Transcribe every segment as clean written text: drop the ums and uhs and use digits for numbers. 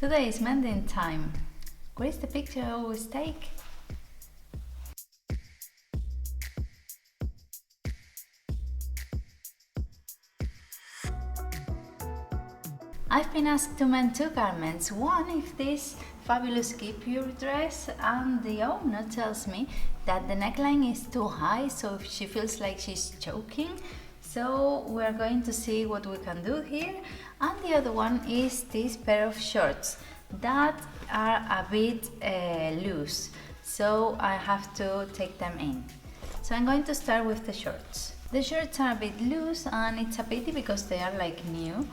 Today is mending time. What is the picture I always take? I've been asked to mend two garments. One is this fabulous guipure dress, and the owner tells me that the neckline is too high, so she feels like she's choking. So we're going to see what we can do here. And the other one is this pair of shorts that are a bit loose, so I have to take them in. So I'm going to start with the shorts. The shorts are a bit loose, and it's a pity because they are like new.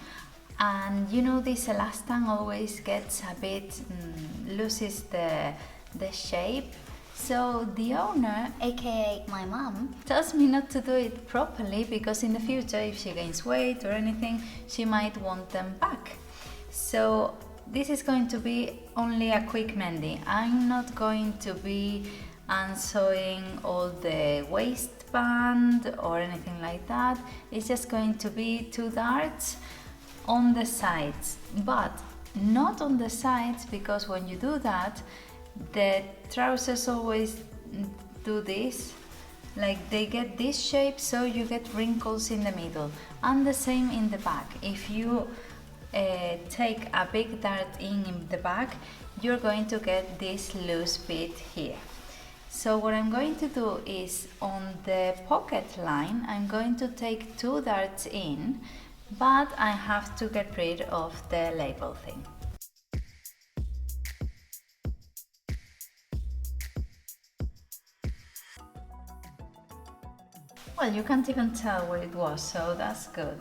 And you know, this elastan always gets a bit loses the shape. So the owner, aka my mom, tells me not to do it properly because in the future, if she gains weight or anything, she might want them back. So this is going to be only a quick mending. I'm not going to be unsewing all the waistband or anything like that. It's just going to be two darts on the sides, but not on the sides, because when you do that, the trousers always do this, like they get this shape, so you get wrinkles in the middle, and the same in the back. If you take a big dart in the back, you're going to get this loose bit here. So what I'm going to do is, on the pocket line, I'm going to take two darts in, but I have to get rid of the label thing. Well, you can't even tell where it was, so that's good.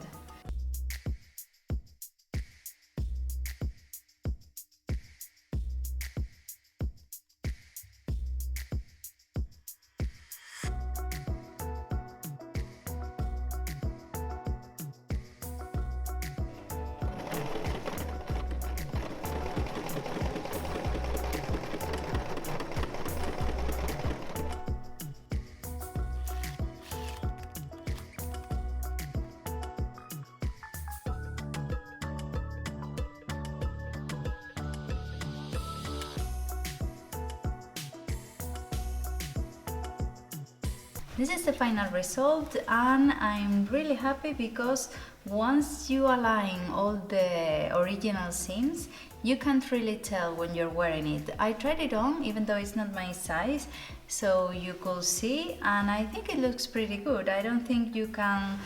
This is the final result, and I'm really happy because once you align all the original seams, you can't really tell when you're wearing it. I tried it on, even though it's not my size, so you could see, and I think it looks pretty good. I don't think you can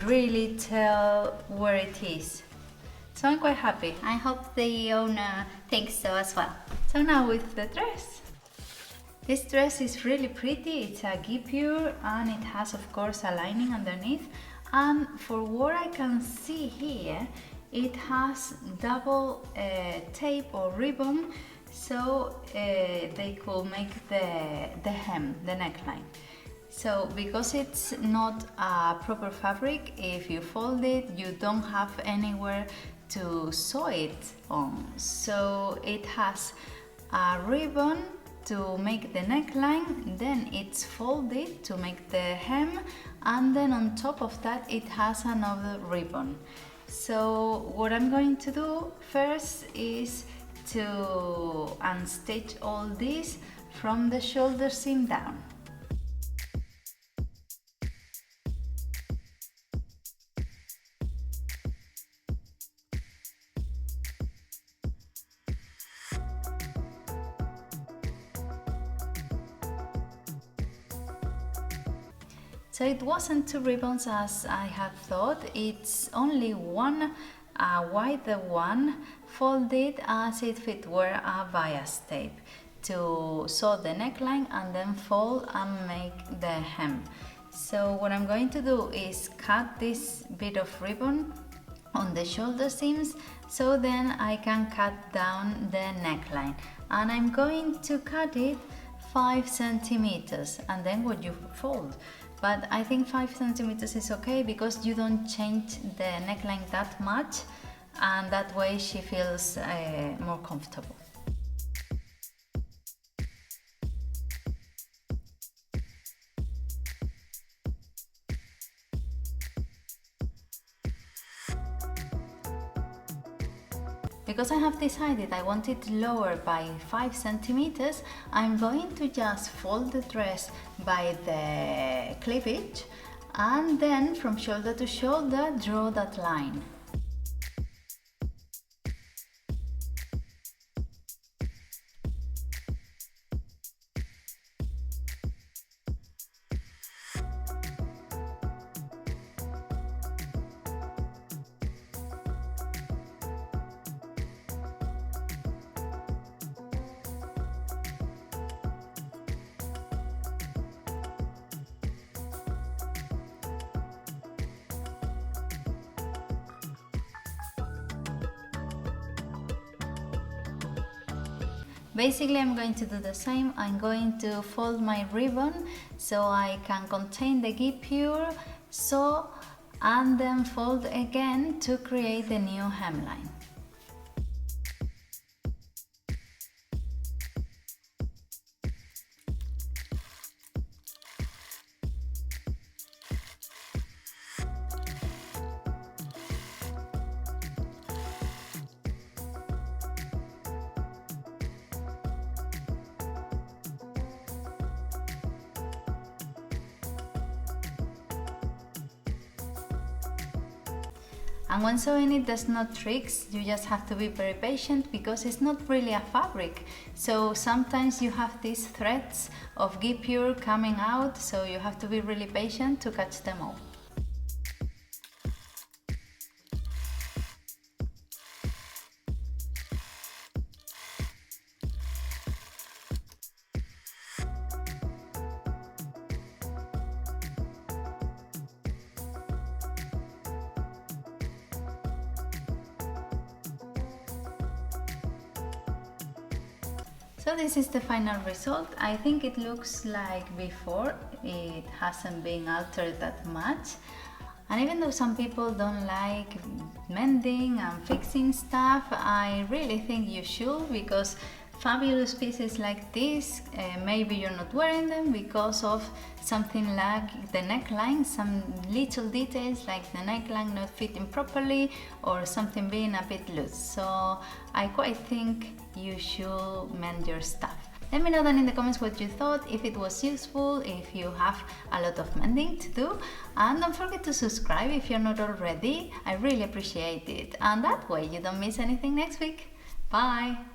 really tell where it is. So I'm quite happy. I hope the owner thinks so as well. So now with the dress. This dress is really pretty. It's a guipure, and it has, of course, a lining underneath. And for what I can see here, it has double tape or ribbon, so they could make the hem, the neckline. So because it's not a proper fabric, if you fold it, you don't have anywhere to sew it on. So it has a ribbon to make the neckline, then it's folded to make the hem, and then on top of that it has another ribbon. So what I'm going to do first is to unstitch all this from the shoulder seam down. So it wasn't two ribbons as I had thought, it's only one wider one folded as if it were a bias tape to sew the neckline and then fold and make the hem. So what I'm going to do is cut this bit of ribbon on the shoulder seams, so then I can cut down the neckline, and I'm going to cut it 5 centimeters, and then what you fold. But I think 5 centimeters is okay because you don't change the neckline that much, and that way she feels more comfortable. because I have decided I want it lower by 5 centimeters, I'm going to just fold the dress by the cleavage and then from shoulder to shoulder draw that line. Basically, I'm going to do the same. I'm going to fold my ribbon so I can contain the guipure, sew, and then fold again to create the new hemline. And when sewing it, there's no tricks, you just have to be very patient because it's not really a fabric. So sometimes you have these threads of guipure coming out, so you have to be really patient to catch them all. So this is the final result. I think it looks like before, it hasn't been altered that much. And even though some people don't like mending and fixing stuff, I really think you should, because fabulous pieces like this, maybe you're not wearing them because of something like the neckline, some little details like the neckline not fitting properly or something being a bit loose. So I quite think you should mend your stuff. Let me know down in the comments what you thought, if it was useful, if you have a lot of mending to do, and don't forget to subscribe if you're not already. I really appreciate it, and that way you don't miss anything next week. Bye!